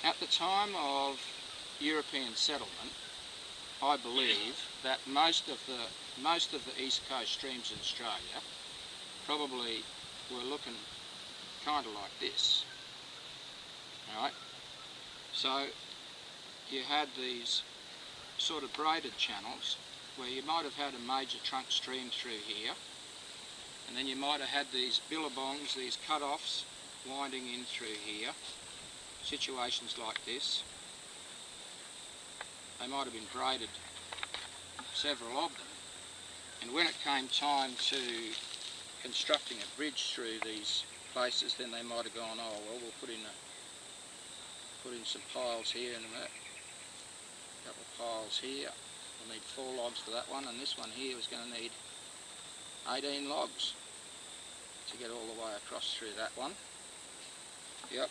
At the time of European settlement, I believe that most of the east coast streams in Australia probably were looking kind of like this. Alright, so you had these sort of braided channels where you might have had a major trunk stream through here, and then you might have had these billabongs, these cut-offs winding in through here, situations like this. They might have been braided, several of them, and when it came time to constructing a bridge through these places, then they might have gone, oh well, we'll put in some piles here and a couple of piles here. We'll need 4 logs for that one, and this one here is going to need 18 logs to get all the way across through that one. Yep.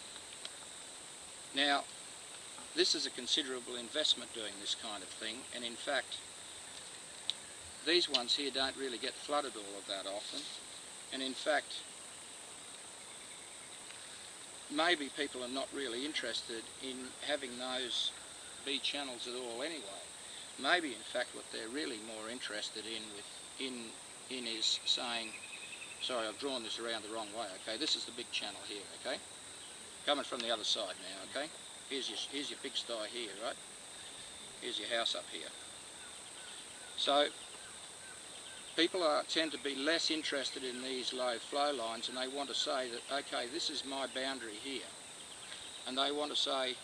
Now, this is a considerable investment doing this kind of thing, and in fact these ones here don't really get flooded all of that often, and in fact maybe people are not really interested in having those be channels at all anyway. Maybe in fact what they're really more interested in is saying, sorry, I've drawn this around the wrong way, okay, this is the big channel here, okay, coming from the other side now, okay, here's your pigsty here, right, here's your house up here. So people tend to be less interested in these low flow lines, and they want to say that, okay, this is my boundary here, and they want to say,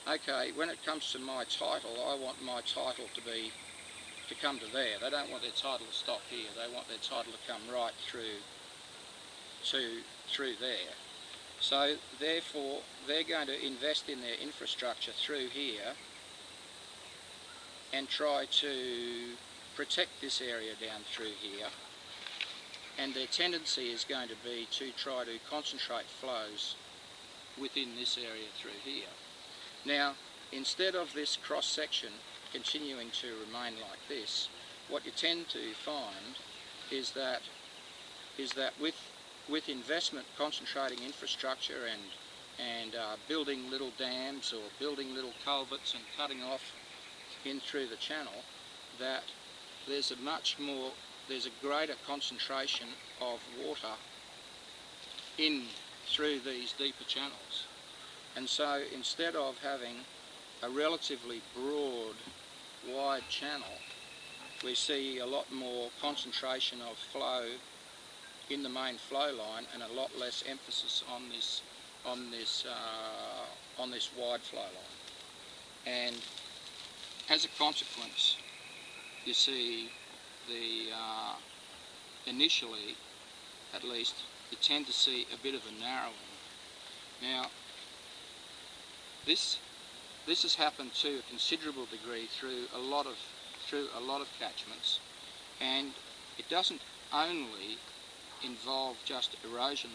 okay, when it comes to my title, I want my title to come to there. They don't want their title to stop here. They want their title to come right through there. So therefore, they're going to invest in their infrastructure through here and try to protect this area down through here. And their tendency is going to be to try to concentrate flows within this area through here. Now, instead of this cross-section continuing to remain like this, what you tend to find is that with investment concentrating infrastructure and building little dams or building little culverts and cutting off in through the channel, that there's a greater concentration of water in through these deeper channels. And so instead of having a relatively broad, wide channel, we see a lot more concentration of flow in the main flow line and a lot less emphasis on this wide flow line. And as a consequence, you see initially, at least, you tend to see a bit of a narrowing. Now, this has happened to a considerable degree through a lot of catchments, and it doesn't only involve just erosion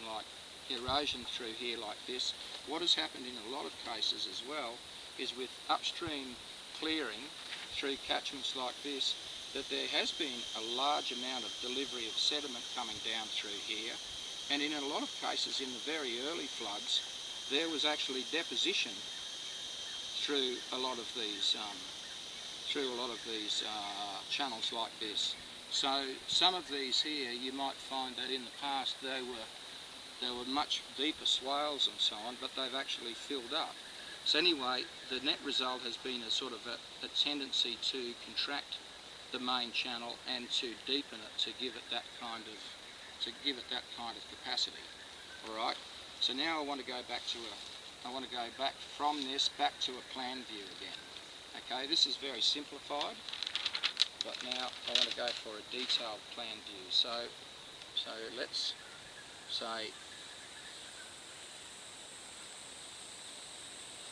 through here like this. What has happened in a lot of cases as well is with upstream clearing through catchments like this, that there has been a large amount of delivery of sediment coming down through here, and in a lot of cases in the very early floods there was actually deposition through a lot of these channels like this. So some of these here, you might find that in the past there were much deeper swales and so on, but they've actually filled up. So anyway, the net result has been a sort of a tendency to contract the main channel and to deepen it to give it that kind of capacity. All right. So now I want to go back from this back to a plan view again. Okay, this is very simplified, but now I want to go for a detailed plan view. So let's say,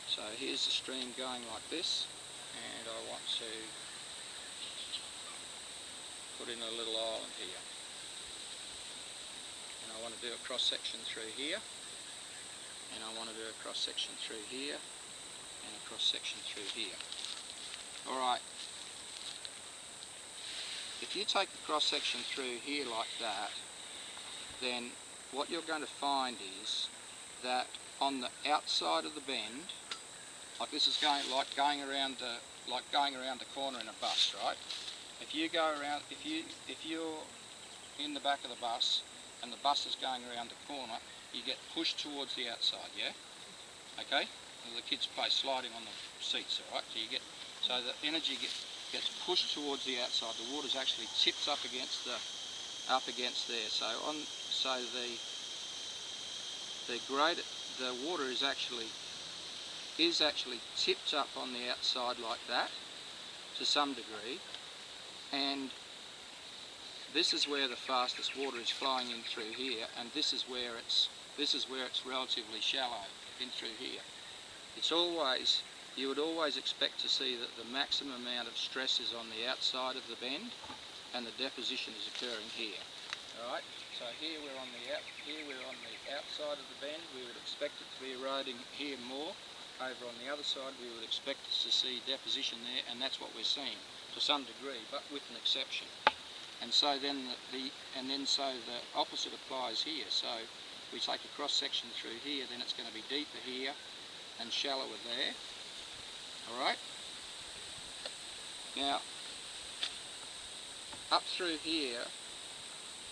so here's the stream going like this, and I want to put in a little island here, and I want to do a cross section through here, and I want to do a cross section through here, and a cross section through here. Alright, if you take a cross section through here like that, then what you're going to find is that on the outside of the bend, like this is going around the corner in a bus, right? If you go around, if you're in the back of the bus and the bus is going around the corner, you get pushed towards the outside, yeah? Okay? And the kids play sliding on the seats, alright? So the energy gets pushed towards the outside. The water's actually tipped up against there. So the water is actually tipped up on the outside like that to some degree, and this is where the fastest water is flowing in through here, and this is where it's relatively shallow in through here. You would always expect to see that the maximum amount of stress is on the outside of the bend, and the deposition is occurring here. All right. So here we're on the outside of the bend. We would expect it to be eroding here more. Over on the other side, we would expect to see deposition there, and that's what we're seeing to some degree, but with an exception. And so then the opposite applies here. So we take a cross section through here, then it's going to be deeper here and shallower there. All right. Now up through here,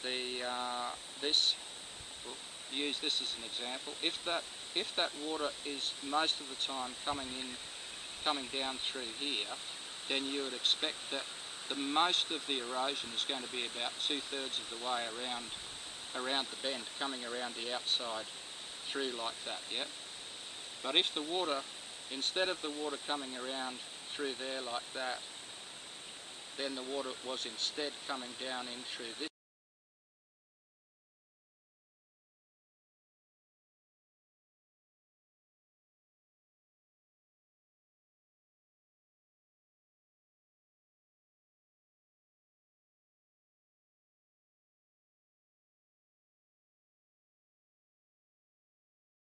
we'll use this as an example. If that water is most of the time coming down through here, then you would expect that the most of the erosion is going to be about 2/3 of the way around the bend, coming around the outside through like that, yeah? But if the water, instead of the water coming around through there like that, then the water was instead coming down in through this